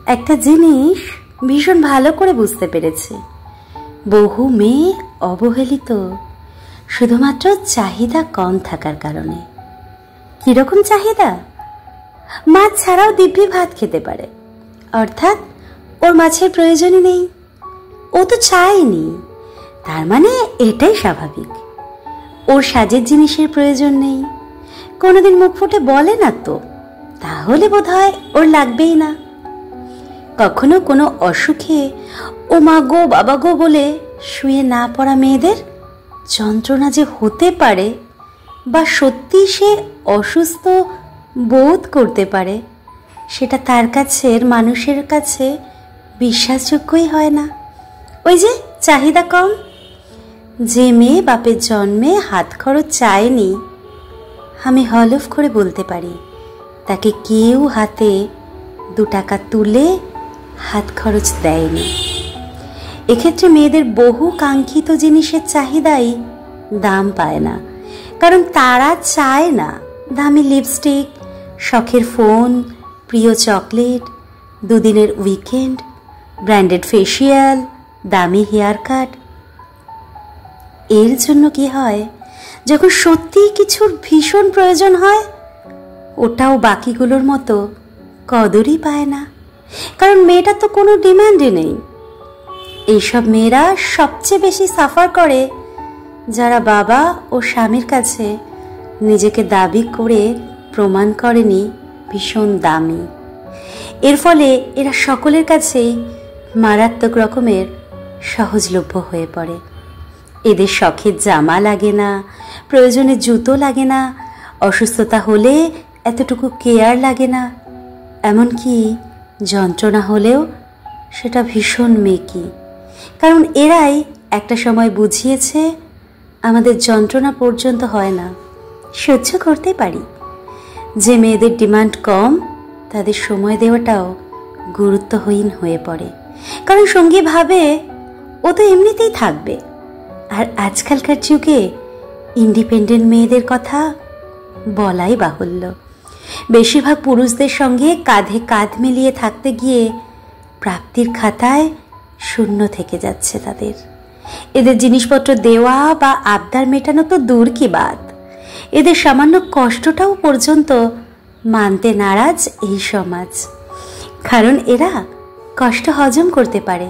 একটা জিনিস ভীষণ ভালো করে বুঝতে পেরেছে, বহু মেয়ে অবহেলিত শুধুমাত্র চাহিদা কম থাকার কারণে। কিরকম চাহিদা? মাছ ছাড়াও দিব্যি ভাত খেতে পারে, অর্থাৎ ওর মাছের প্রয়োজনই নেই, ও তো চায়নি, তার মানে এটাই স্বাভাবিক। ওর সাজের জিনিসের প্রয়োজন নেই, কোনোদিন মুখ ফুটে বলে না তো, তাহলে বোধহয় ওর লাগবেই না। কখনো কোনো অসুখে ও মা গো বাবা গো বলে শুয়ে না পড়া মেয়েদের যন্ত্রণা যে হতে পারে, বা সত্যি সে অসুস্থ বোধ করতে পারে, সেটা তার কাছের মানুষের কাছে বিশ্বাসযোগ্যই হয় না। ওই যে চাহিদা কম। যে মেয়ে বাপের জন্মে হাত খরচ চায়নি, আমি হলফ করে বলতে পারি তাকে কেউ হাতে 2 টাকা তুলে হাত খরচ দেয়নি। এক্ষেত্রে মেয়েদের বহু কাঙ্ক্ষিত জিনিসের চাহিদাই দাম পায় না, কারণ তারা চায় না দামি লিপস্টিক, শখের ফোন, প্রিয় চকলেট, 2 দিনের উইকেন্ড, ব্র্যান্ডেড ফেসিয়াল, দামি হেয়ার কাট। এর জন্য কি হয়, যখন সত্যিই কিছুর ভীষণ প্রয়োজন হয়, ওটাও বাকিগুলোর মতো কদরই পায় না, কারণ মেয়েটা তো কোনো ডিমান্ডই নেই। এইসব মেয়েরা সবচেয়ে বেশি সাফার করে যারা বাবা ও স্বামীর কাছে নিজেকে দাবি করে প্রমাণ করেনি ভীষণ দামি। এর ফলে এরা সকলের কাছেই মারাত্মক রকমের সহজলভ্য হয়ে পড়ে। এদের শখের জামা লাগে না, প্রয়োজনে জুতো লাগে না, অসুস্থতা হলে এতটুকু কেয়ার লাগে না, এমনকি যন্ত্রণা হলেও সেটা ভীষণ মেকি, কারণ এরাই একটা সময় বুঝিয়েছে আমাদের যন্ত্রণা পর্যন্ত হয় না, সহ্য করতে পারি। যে মেয়েদের ডিমান্ড কম, তাদের সময় দেওয়াটাও গুরুত্বহীন হয়ে পড়ে, কারণ সঙ্গী ভাবে ও তো এমনিতেই থাকবে। আর আজকালকার যুগে ইন্ডিপেন্ডেন্ট মেয়েদের কথা বলাই বাহুল্য। বেশিরভাগ পুরুষদের সঙ্গে কাঁধে কাঁধ মিলিয়ে থাকতে গিয়ে প্রাপ্তির খাতায় শূন্য থেকে যাচ্ছে তাদের। এদের জিনিসপত্র দেওয়া বা আবদার মেটানো তো দূর কি বাদ, এদের সামান্য কষ্টটাও পর্যন্ত মানতে নারাজ এই সমাজ, কারণ এরা কষ্ট হজম করতে পারে।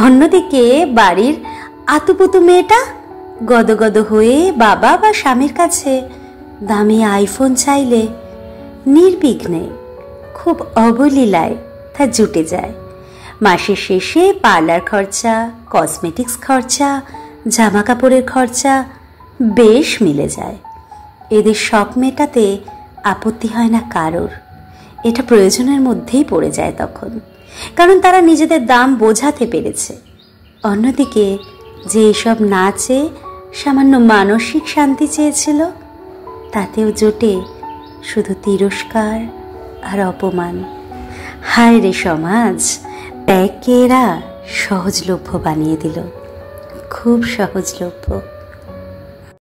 অন্যদিকে বাড়ির আতুপুতু মেয়েটা গদগদ হয়ে বাবা বা স্বামীর কাছে দামি আইফোন চাইলে নির্বিঘ্নে, খুব অবলীলায় তা জুটে যায়। মাসের শেষে পার্লার খরচা, কসমেটিক্স খরচা, জামা কাপড়ের খরচা বেশ মিলে যায়। এদের শখ মেটাতে আপত্তি হয় না কারোর, এটা প্রয়োজনের মধ্যেই পড়ে যায় তখন, কারণ তারা নিজেদের দাম বোঝাতে পেরেছে। অন্যদিকে যে এসব না চেয়ে সামান্য মানসিক শান্তি চেয়েছিল, তাতেও জোটে শুধু তিরস্কার আর অপমান। হায় রে সমাজ, ত্যাগকে এরা সহজলভ্য বানিয়ে দিল, খুব সহজলভ্য।